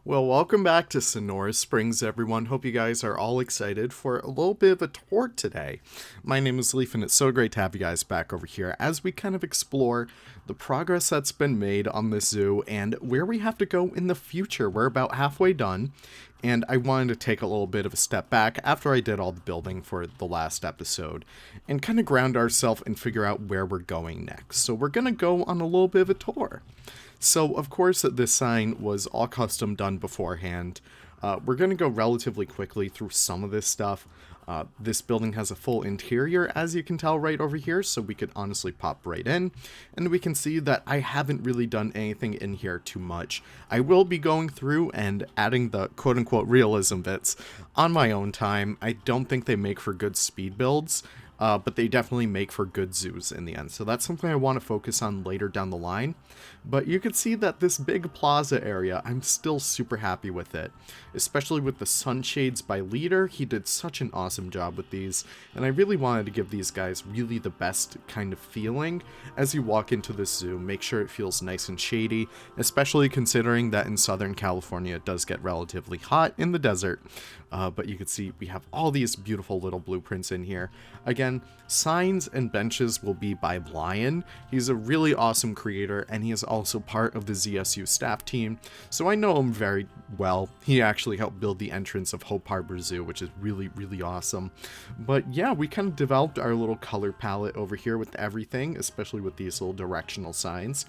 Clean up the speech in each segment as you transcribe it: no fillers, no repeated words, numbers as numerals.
Well, welcome back to Sonora Springs, everyone. Hope you guys are all excited for a little bit of a tour today. My name is Leaf, and it's so great to have you guys back over here as we kind of explore the progress that's been made on this zoo and where we have to go in the future. We're about halfway done, and I wanted to take a little bit of a step back after I did all the building for the last episode and kind of ground ourselves and figure out where we're going next. So we're going to go on a little bit of a tour. So, of course, this sign was all custom done beforehand. We're going to go relatively quickly through some of this stuff. This building has a full interior, as you can tell right over here, so we could honestly pop right in. And we can see that I haven't really done anything in here too much. I will be going through and adding the quote-unquote realism bits on my own time. I don't think they make for good speed builds. But they definitely make for good zoos in the end. So that's something I want to focus on later down the line. But you can see that this big plaza area, I'm still super happy with it. Especially with the sunshades by Leader. He did such an awesome job with these. And I really wanted to give these guys really the best kind of feeling as you walk into this zoo. Make sure it feels nice and shady. Especially considering that in Southern California it does get relatively hot in the desert. But you can see we have all these beautiful little blueprints in here. Again, signs and benches will be by Lion. He's a really awesome creator, and he is also part of the ZSU staff team, so I know him very well. He actually helped build the entrance of Hope Harbor Zoo, which is really, really awesome. But yeah, we kind of developed our little color palette over here with everything, especially with these little directional signs.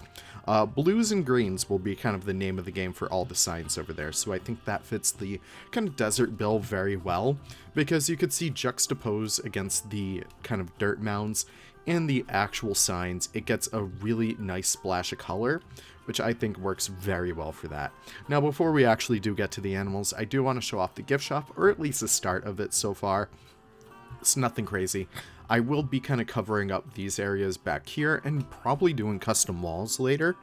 Blues and greens will be kind of the name of the game for all the signs over there, so I think that fits the kind of desert bill very well, because you could see juxtaposed against the kind of dirt mounds and the actual signs, it gets a really nice splash of color, which I think works very well for that. Now, before we actually do get to the animals, I do want to show off the gift shop, or at least the start of it so far. It's nothing crazy. I will be kind of covering up these areas back here and probably doing custom walls later,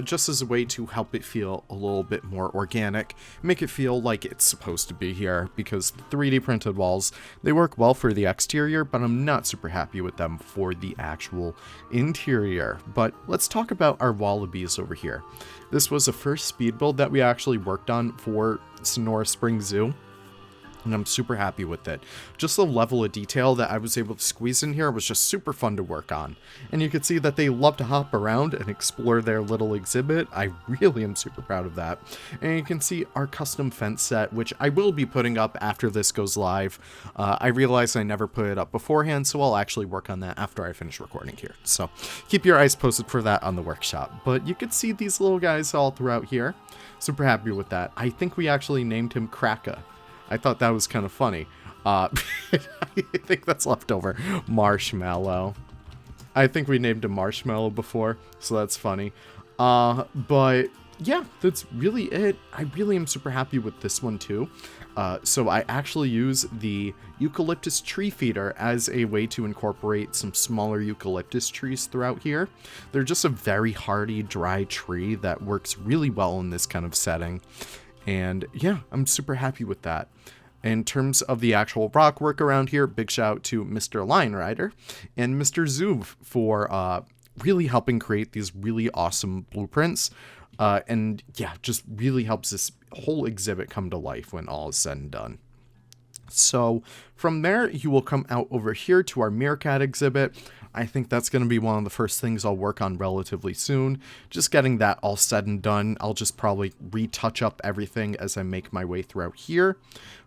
just as a way to help it feel a little bit more organic, make it feel like it's supposed to be here, because the 3D printed walls, they work well for the exterior, but I'm not super happy with them for the actual interior. But let's talk about our wallabies over here. This was the first speed build that we actually worked on for Sonora Springs Zoo, and I'm super happy with it. Just the level of detail that I was able to squeeze in here was just super fun to work on. And you can see that they love to hop around and explore their little exhibit. I really am super proud of that. And you can see our custom fence set, which I will be putting up after this goes live. I realized I never put it up beforehand, so I'll actually work on that after I finish recording here. So keep your eyes posted for that on the workshop. But you can see these little guys all throughout here. Super happy with that. I think we actually named him Kraka. I thought that was kind of funny. I think that's leftover. Marshmallow. I think we named him Marshmallow before, so that's funny. But yeah, that's really it. I really am super happy with this one too. So I actually use the eucalyptus tree feeder as a way to incorporate some smaller eucalyptus trees throughout here. They're just a very hardy, dry tree that works really well in this kind of setting. And yeah, I'm super happy with that. In terms of the actual rock work around here, big shout out to Mr. Lion Rider and Mr. Zuv for really helping create these really awesome blueprints. And yeah, just really helps this whole exhibit come to life when all is said and done. So from there, you will come out over here to our meerkat exhibit. I think that's going to be one of the first things I'll work on relatively soon. Just getting that all said and done. I'll just probably retouch up everything as I make my way throughout here.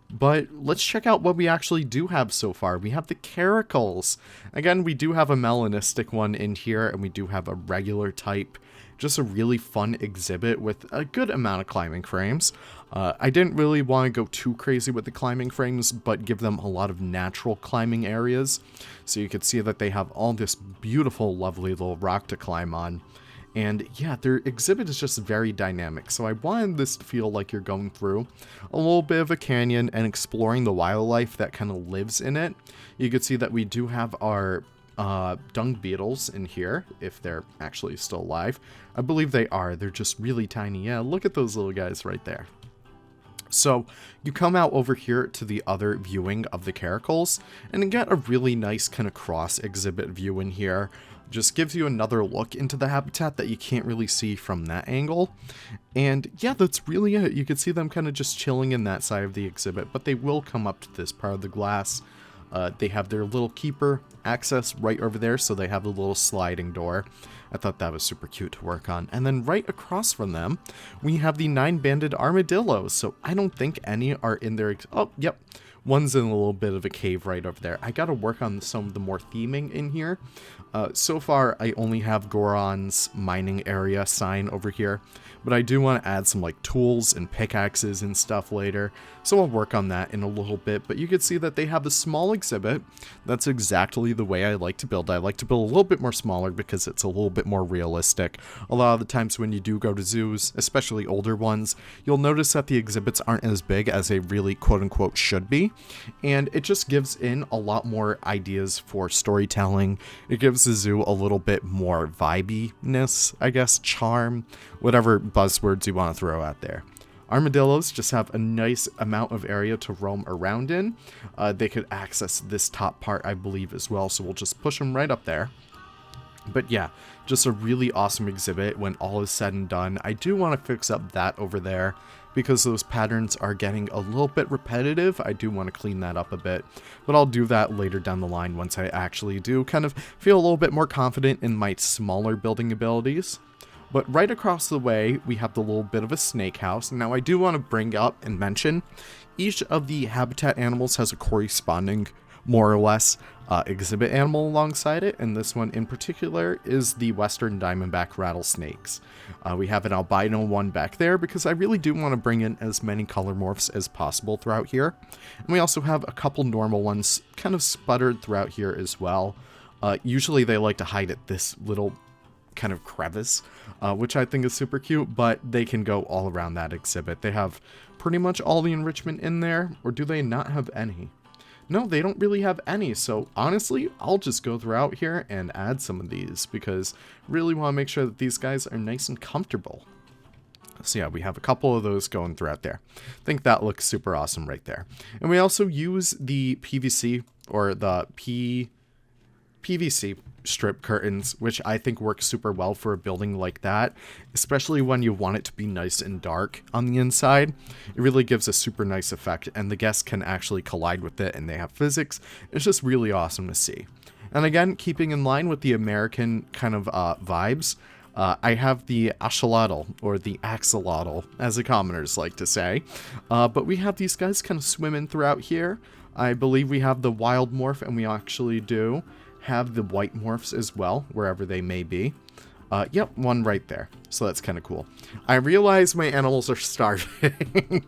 But let's check out what we actually do have so far. We have the caracals. Again, we do have a melanistic one in here, and we do have a regular type. Just a really fun exhibit with a good amount of climbing frames. I didn't really want to go too crazy with the climbing frames, but give them a lot of natural climbing areas. So you can see that they have all this beautiful, lovely little rock to climb on. And yeah, their exhibit is just very dynamic. So I wanted this to feel like you're going through a little bit of a canyon and exploring the wildlife that kind of lives in it. You can see that we do have our dung beetles in here, if they're actually still alive. I believe they are. They're just really tiny. Yeah, look at those little guys right there. So you come out over here to the other viewing of the caracals, and you get a really nice kind of cross exhibit view in here. Just gives you another look into the habitat that you can't really see from that angle. And yeah, that's really it. You can see them kind of just chilling in that side of the exhibit, but they will come up to this part of the glass. They have their little keeper access right over there, so they have a little sliding door. I thought that was super cute to work on. And then right across from them, we have the 9-banded armadillos. So I don't think any are in there. Oh, yep. One's in a little bit of a cave right over there. I got to work on some of the more theming in here. So far, I only have Goron's mining area sign over here, but I do want to add some like tools and pickaxes and stuff later, so I'll work on that in a little bit. But you can see that they have a small exhibit. That's exactly the way I like to build. I like to build a little bit more smaller because it's a little bit more realistic. A lot of the times when you do go to zoos, especially older ones, you'll notice that the exhibits aren't as big as they really quote-unquote should be, and it just gives in a lot more ideas for storytelling. It gives the zoo a little bit more vibiness, I guess, charm, whatever buzzwords you want to throw out there. Armadillos just have a nice amount of area to roam around in. They could access this top part, I believe, as well, so we'll just push them right up there. But yeah, just a really awesome exhibit when all is said and done. I do want to fix up that over there because those patterns are getting a little bit repetitive. I do want to clean that up a bit, but I'll do that later down the line once I actually do kind of feel a little bit more confident in my smaller building abilities. But right across the way, we have the little bit of a snake house. Now I do want to bring up and mention each of the habitat animals has a corresponding, more or less, exhibit animal alongside it, and this one in particular is the western diamondback rattlesnakes. We have an albino one back there because I really do want to bring in as many color morphs as possible throughout here. And we also have a couple normal ones kind of sputtered throughout here as well. Usually they like to hide at this little kind of crevice, which I think is super cute, but they can go all around that exhibit. They have pretty much all the enrichment in there, or do they not have any? No, they don't really have any, so honestly, I'll just go throughout here and add some of these, because I really want to make sure that these guys are nice and comfortable. So yeah, we have a couple of those going throughout there. I think that looks super awesome right there. And we also use the PVC, or the PVC strip curtains, which I think works super well for a building like that, especially when you want it to be nice and dark on the inside. It really gives a super nice effect, and the guests can actually collide with it, and they have physics. It's just really awesome to see. And again, keeping in line with the American kind of vibes, I have the axolotl, or the axolotl, as the commoners like to say. But we have these guys kind of swimming throughout here. I believe we have the wild morph, and we actually do have the white morphs as well, wherever they may be. Yep, one right there. So that's kind of cool. I realize my animals are starving.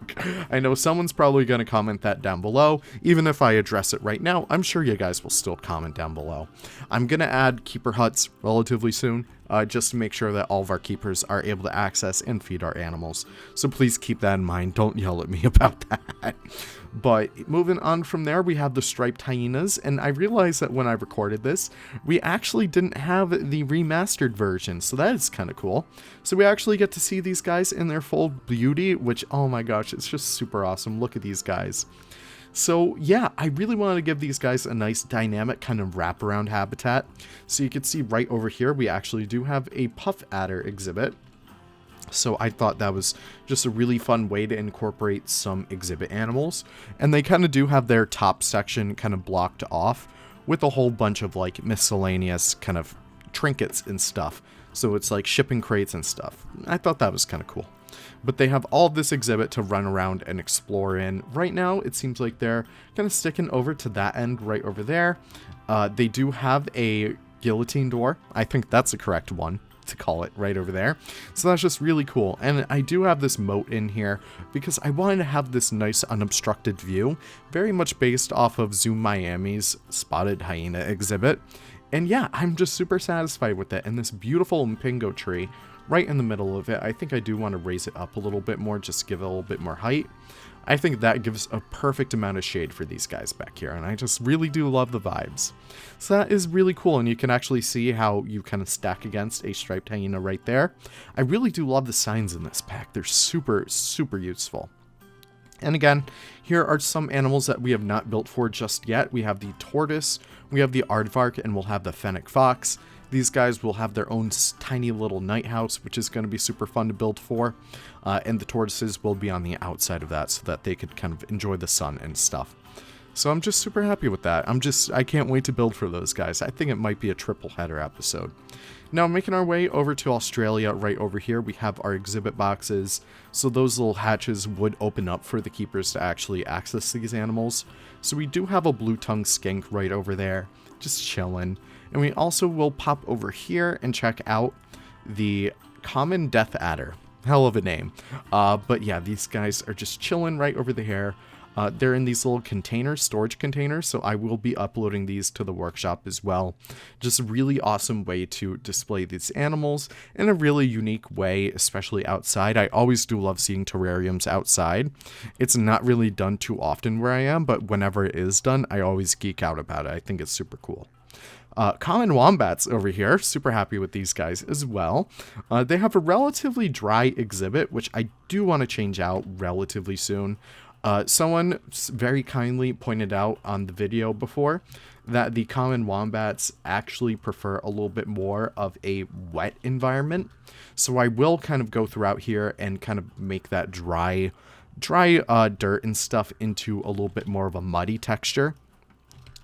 I know someone's probably going to comment that down below. Even if I address it right now, I'm sure you guys will still comment down below. I'm going to add keeper huts relatively soon, just to make sure that all of our keepers are able to access and feed our animals. So please keep that in mind. Don't yell at me about that. But moving on from there, we have the striped hyenas, and I realized that when I recorded this, we actually didn't have the remastered version, so that is kind of cool. So we actually get to see these guys in their full beauty, which, oh my gosh, it's just super awesome. Look at these guys. So yeah, I really wanted to give these guys a nice dynamic kind of wraparound habitat. So you can see right over here, we actually do have a puff adder exhibit. So I thought that was just a really fun way to incorporate some exhibit animals. And they kind of do have their top section kind of blocked off with a whole bunch of like miscellaneous kind of trinkets and stuff. So it's like shipping crates and stuff. I thought that was kind of cool. But they have all of this exhibit to run around and explore in. Right now, it seems like they're kind of sticking over to that end right over there. They do have a guillotine door. I think that's the correct one to call it, right over there. So that's just really cool. And I do have this moat in here because I wanted to have this nice unobstructed view, very much based off of Zoo Miami's spotted hyena exhibit. And yeah, I'm just super satisfied with it. And this beautiful Mpingo tree right in the middle of it, I think I do want to raise it up a little bit more, just give it a little bit more height. I think that gives a perfect amount of shade for these guys back here, and I just really do love the vibes. So that is really cool, and you can actually see how you kind of stack against a striped hyena right there. I really do love the signs in this pack. They're super, super useful. And again, here are some animals that we have not built for just yet. We have the tortoise, we have the aardvark, and we'll have the fennec fox. These guys will have their own tiny little night house, which is going to be super fun to build for. And the tortoises will be on the outside of that so that they could kind of enjoy the sun and stuff. So I'm just super happy with that. I can't wait to build for those guys. I think it might be a triple header episode. Now, making our way over to Australia, right over here, we have our exhibit boxes. So those little hatches would open up for the keepers to actually access these animals. So we do have a blue-tongued skink right over there, just chilling. And we also will pop over here and check out the common death adder. Hell of a name. But yeah, these guys are just chilling right over there. They're in these little containers, storage containers, so I will be uploading these to the workshop as well. Just a really awesome way to display these animals in a really unique way, especially outside. I always do love seeing terrariums outside. It's not really done too often where I am, but whenever it is done, I always geek out about it. I think it's super cool. Common wombats over here, super happy with these guys as well. They have a relatively dry exhibit, which I do want to change out relatively soon. Someone very kindly pointed out on the video before that the common wombats actually prefer a little bit more of a wet environment. So I will kind of go throughout here and kind of make that dry dirt and stuff into a little bit more of a muddy texture.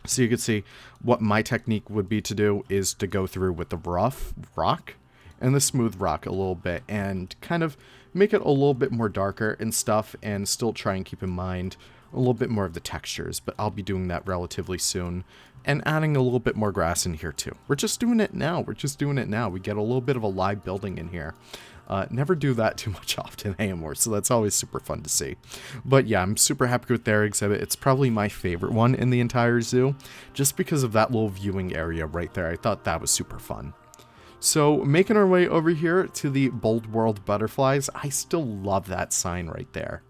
So you can see what my technique would be to do is to go through with the rough rock and the smooth rock a little bit and kind of make it a little bit more darker and stuff, and still try and keep in mind a little bit more of the textures, but I'll be doing that relatively soon and adding a little bit more grass in here too. We're just doing it now. We get a little bit of a live building in here. Never do that too much often anymore, so that's always super fun to see. But yeah, I'm super happy with their exhibit. It's probably my favorite one in the entire zoo, just because of that little viewing area right there. I thought that was super fun. So making our way over here to the Bold World butterflies, I still love that sign right there.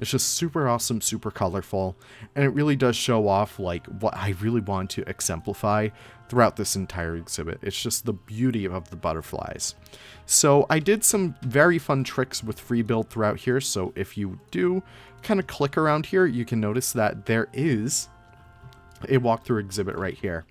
It's just super awesome, super colorful, and it really does show off like what I really want to exemplify throughout this entire exhibit. It's just the beauty of the butterflies. So I did some very fun tricks with free build throughout here, so if you do kind of click around here, you can notice that there is a walkthrough exhibit right here.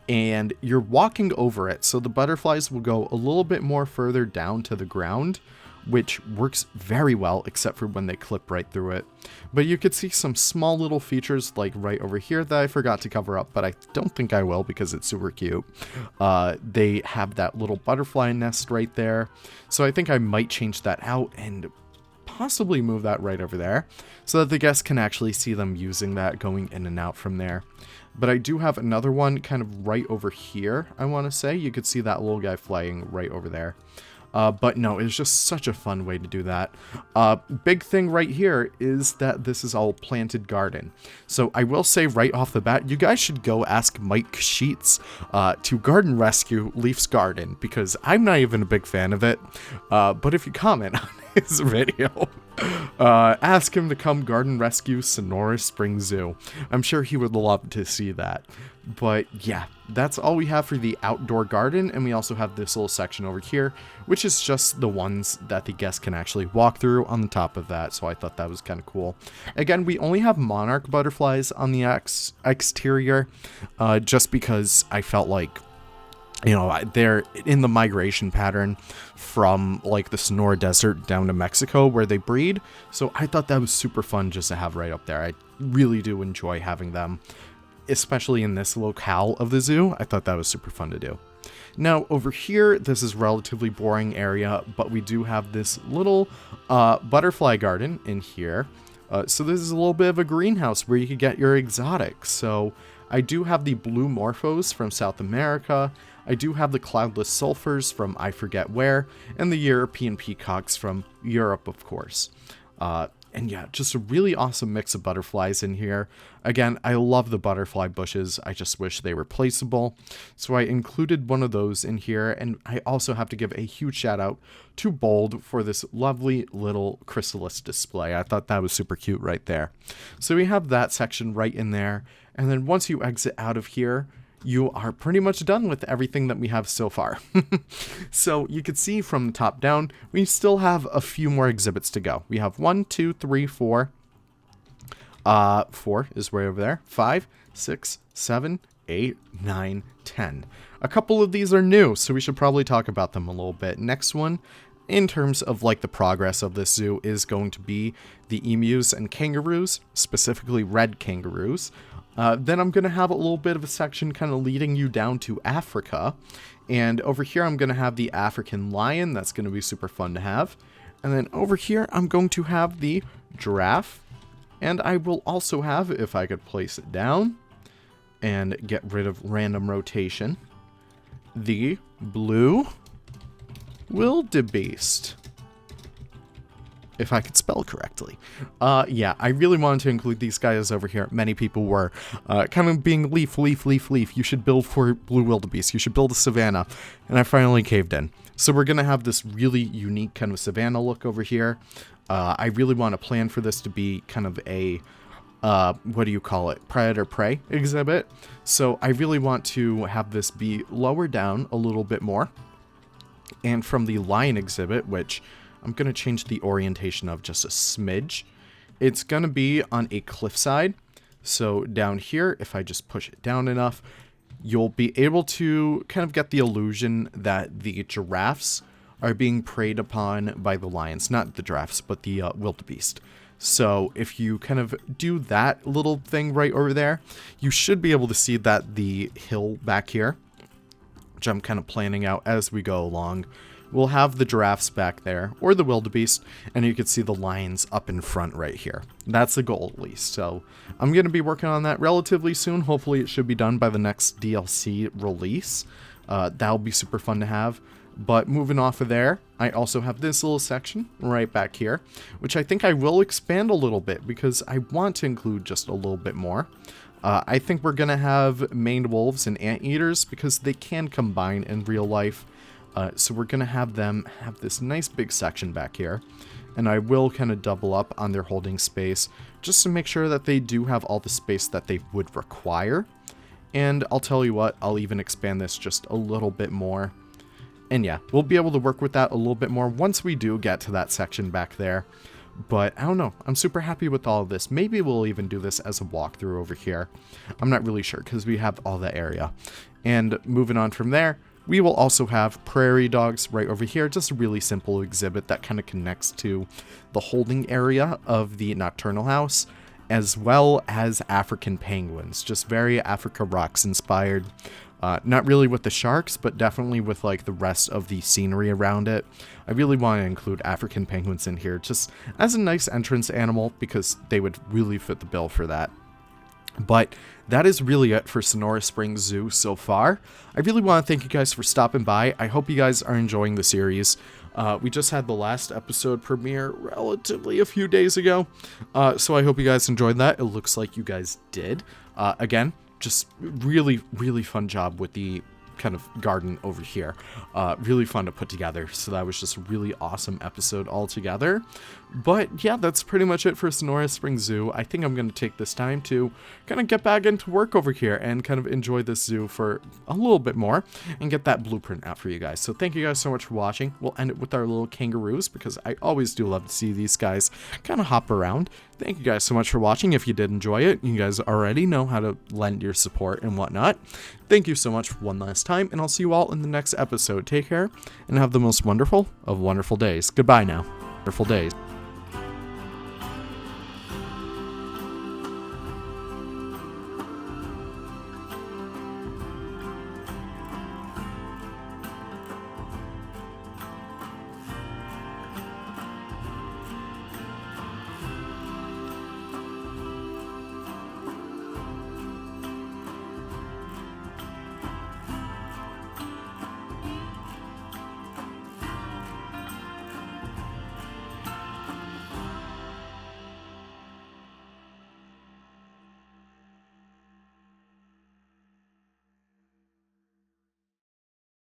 And you're walking over it, so the butterflies will go a little bit more further down to the ground, which works very well, except for when they clip right through it. But you could see some small little features like right over here that I forgot to cover up, but I don't think I will because it's super cute. They have that little butterfly nest right there, so I think I might change that out and possibly move that right over there so that the guests can actually see them using that, going in and out from there. But I do have another one kind of right over here, I want to say. You could see that little guy flying right over there. But no, it's just such a fun way to do that. Big thing right here is that this is all planted garden. So I will say right off the bat, you guys should go ask Mike Sheets to garden rescue Leaf's garden, because I'm not even a big fan of it. But if you comment on his video, ask him to come garden rescue Sonora Spring Zoo. I'm sure he would love to see that. But yeah, that's all we have for the outdoor garden, and we also have this little section over here, which is just the ones that the guests can actually walk through on the top of that, so I thought that was kind of cool. Again, we only have monarch butterflies on the exterior, just because I felt like, you know, they're in the migration pattern from like the Sonora Desert down to Mexico where they breed, so I thought that was super fun just to have right up there. I really do enjoy having them, especially in this locale of the zoo. I thought that was super fun to do. Now over here, this is relatively boring area, but we do have this little butterfly garden in here. So this is a little bit of a greenhouse where you could get your exotics. So I do have the blue morphos from South America. I do have the cloudless sulfurs from I forget where, and the European peacocks from Europe, of course. And yeah, just a really awesome mix of butterflies in here. Again, I love the butterfly bushes. I just wish they were placeable. So I included one of those in here. And I also have to give a huge shout out to Bold for this lovely little chrysalis display. I thought that was super cute right there. So we have that section right in there. And then once you exit out of here, you are pretty much done with everything that we have so far. So you can see from the top down, we still have a few more exhibits to go. We have 1, 2, 3, 4, 4 is right over there. 5, 6, 7, 8, 9, 10. A couple of these are new, so we should probably talk about them a little bit. Next one, in terms of like the progress of this zoo, is going to be the emus and kangaroos, specifically red kangaroos. Then I'm going to have a little bit of a section kind of leading you down to Africa. And over here, I'm going to have the African lion. That's going to be super fun to have. And then over here, I'm going to have the giraffe. And I will also have, if I could place it down and get rid of random rotation, the blue wildebeest. If I could spell correctly. Yeah, I really wanted to include these guys over here. Many people were kind of being leaf. You should build for blue wildebeest. You should build a savanna. And I finally caved in. So we're going to have this really unique kind of savanna look over here. I really want to plan for this to be kind of a, what do you call it? Predator-prey exhibit. So I really want to have this be lower down a little bit more. And from the lion exhibit, which I'm going to change the orientation of just a smidge, it's going to be on a cliffside. So down here, if I just push it down enough, you'll be able to kind of get the illusion that the giraffes are being preyed upon by the lions. Not the giraffes, but the wildebeest. So if you kind of do that little thing right over there, you should be able to see that the hill back here, which I'm kind of planning out as we go along, we'll have the giraffes back there, or the wildebeest, and you can see the lions up in front right here. That's the goal, at least. So I'm going to be working on that relatively soon. Hopefully it should be done by the next DLC release. That'll be super fun to have. But moving off of there, I also have this little section right back here, which I think I will expand a little bit because I want to include just a little bit more. I think we're going to have maned wolves and anteaters because they can combine in real life. So we're going to have them have this nice big section back here. And I will kind of double up on their holding space just to make sure that they do have all the space that they would require. And I'll tell you what, I'll even expand this just a little bit more. And yeah, we'll be able to work with that a little bit more once we do get to that section back there. But I don't know, I'm super happy with all of this. Maybe we'll even do this as a walkthrough over here. I'm not really sure because we have all that area. And moving on from there, we will also have prairie dogs right over here. Just a really simple exhibit that kind of connects to the holding area of the nocturnal house, as well as African penguins. Just very Africa Rocks inspired. Not really with the sharks, but definitely with like the rest of the scenery around it. I really want to include African penguins in here just as a nice entrance animal because they would really fit the bill for that. But that is really it for Sonora Springs Zoo so far. I really want to thank you guys for stopping by. I hope you guys are enjoying the series. We just had the last episode premiere relatively a few days ago. So I hope you guys enjoyed that. It looks like you guys did. Again, just really, really fun job with the kind of garden over here. Really fun to put together. So that was just a really awesome episode altogether. But yeah, that's pretty much it for Sonora Springs Zoo. I think I'm going to take this time to kind of get back into work over here and kind of enjoy this zoo for a little bit more and get that blueprint out for you guys. So thank you guys so much for watching. We'll end it with our little kangaroos because I always do love to see these guys kind of hop around. Thank you guys so much for watching. If you did enjoy it, you guys already know how to lend your support and whatnot. Thank you so much one last time, and I'll see you all in the next episode. Take care and have the most wonderful of wonderful days. Goodbye now. Wonderful days.